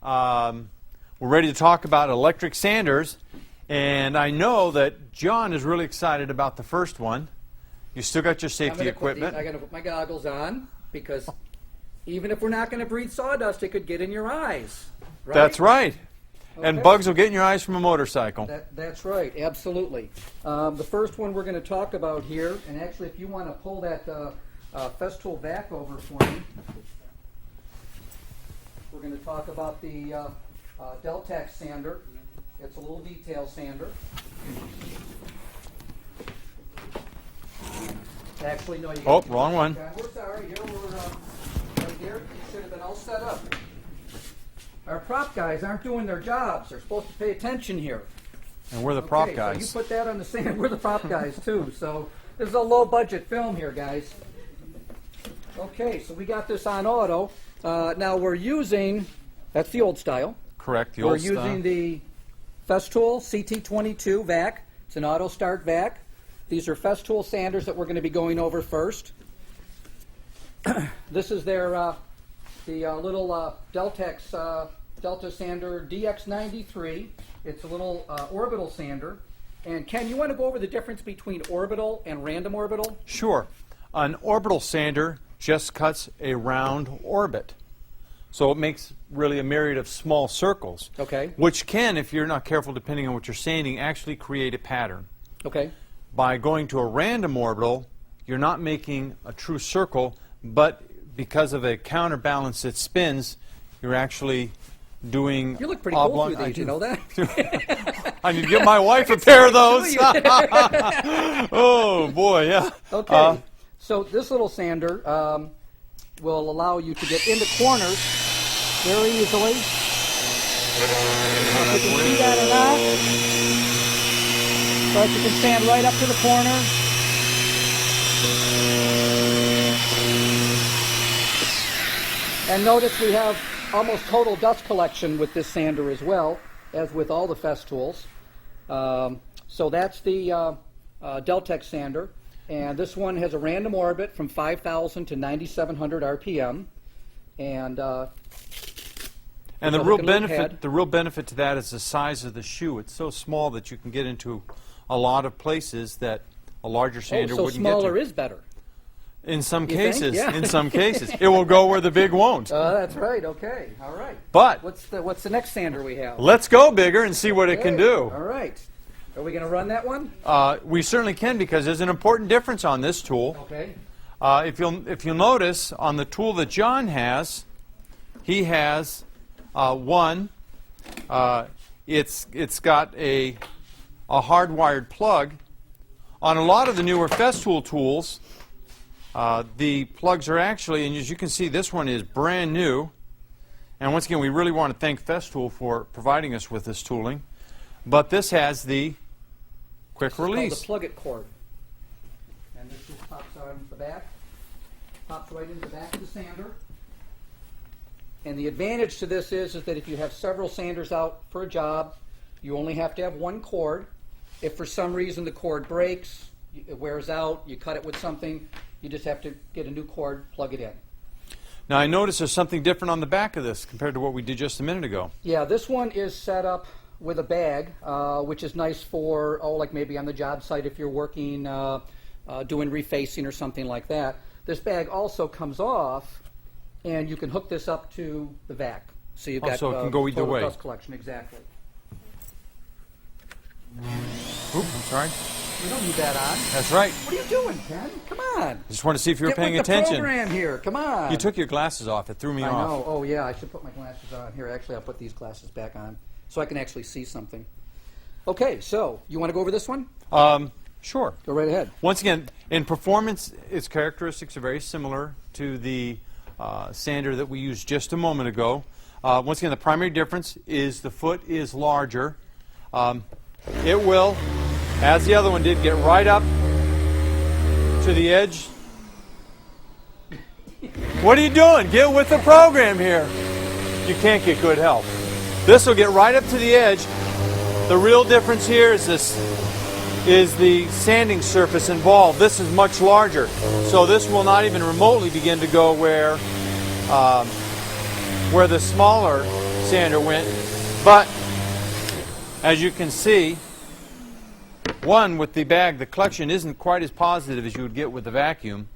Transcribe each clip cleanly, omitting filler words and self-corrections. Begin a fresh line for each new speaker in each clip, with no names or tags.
We're ready to talk about electric sanders, and I know that John is really excited about the first one. You still got your safety equipment.
I got to put my goggles on because even if we're not going to breathe sawdust, it could get in your eyes. Right?
That's right.
Okay.
And bugs will get in your eyes from a motorcycle.
That's right, absolutely. The first one we're going to talk about here, and actually if you want to pull that Festool back over for me, we're going to talk about the Deltex sander. It's a little detail sander. Actually, no, you
Oh, wrong one.
We're sorry, here we're right here. It should have been all set up. Our prop guys aren't doing their jobs. They're supposed to pay attention here.
And we're the prop
So
guys.
you put that on the sand. We're the prop guys too. So this is a low budget film here, guys. Okay, so we got this on auto. Now we're using, that's the old style.
Correct, the old style.
We're using the Festool CT22 vac. It's an auto start vac. These are Festool sanders that we're going to be going over first. This is their the little Deltex Delta Sander DX93. It's a little orbital sander. And Ken, you want to go over the difference between orbital and random orbital?
Sure. An orbital sander just cuts a round orbit. So it makes really a myriad of small circles.
Okay.
Which can, if you're not careful depending on what you're sanding, actually create a pattern.
Okay.
By going to a random orbital, you're not making a true circle, but because of a counterbalance that spins, you're actually doing
You look pretty cool through these,
I do.
you know that?
I need to get my wife a pair of those. Oh, boy, yeah.
Okay. So this little sander will allow you to get into corners very easily. If you can see that or not. So you can stand right up to the corner. And notice we have almost total dust collection with this sander as well, as with all the Festools. So that's the Deltex sander. And this one has a random orbit from 5,000 to 9,700 RPM. And
the real benefit to that is the size of the shoe. It's so small that you can get into a lot of places that a larger sander wouldn't get to.
So smaller is better.
In some
You
cases,
think? Yeah.
in some cases, it will go where the big won't.
That's right. Okay. All right.
But
What's the next sander we have?
let's go bigger and see what it can do.
All right. Are we going to run that one?
We certainly can, because there's an important difference on this tool.
Okay.
If you'll notice on the tool that John has, he has one. It's got a hardwired plug. On a lot of the newer Festool tools, the plugs are actually, and as you can see, this one is brand new. And once again, we really want to thank Festool for providing us with this tooling. But this has the quick release.
It's called the plug-it cord. And this just pops on the back. Pops right into the back of the sander. And the advantage to this is that if you have several sanders out for a job, you only have to have one cord. If for some reason the cord breaks, it wears out, you cut it with something, you just have to get a new cord, plug it in.
Now I notice there's something different on the back of this compared to what we did just a minute ago.
Yeah, this one is set up with a bag, which is nice for, like maybe on the job site if you're working, doing refacing or something like that. This bag also comes off, and you can hook this up to the vac. So you've got
so it can go either
total
way.
dust collection, exactly.
Oops, I'm sorry.
We don't need that on.
That's right.
What are you doing, Ken? Come on.
I just want to see if you were
Get
paying
with the
attention.
program here. Come on.
You took your glasses off. It threw me
I
off.
know. Oh, yeah. I should put my glasses on. Here, actually, I'll put these glasses back on so I can actually see something. Okay, so you want to go over this one?
Sure.
Go right ahead.
Once again, in performance, its characteristics are very similar to the sander that we used just a moment ago. Once again, the primary difference is the foot is larger. It will, as the other one did, get right up to the edge. What are you doing? Get with the program here. You can't get good help. This will get right up to the edge. The real difference here is the sanding surface involved. This is much larger, so this will not even remotely begin to go where the smaller sander went. But as you can see, one, with the bag, the collection isn't quite as positive as you would get with the vacuum.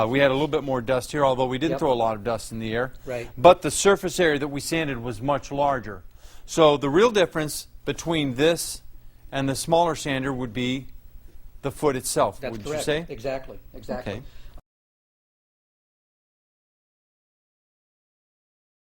We had a little bit more dust here, although we didn't throw a lot of dust in the air.
Right.
But the surface area that we sanded was much larger. So the real difference between this and the smaller sander would be the foot itself,
That's
would
correct.
you say?
Exactly.
Okay.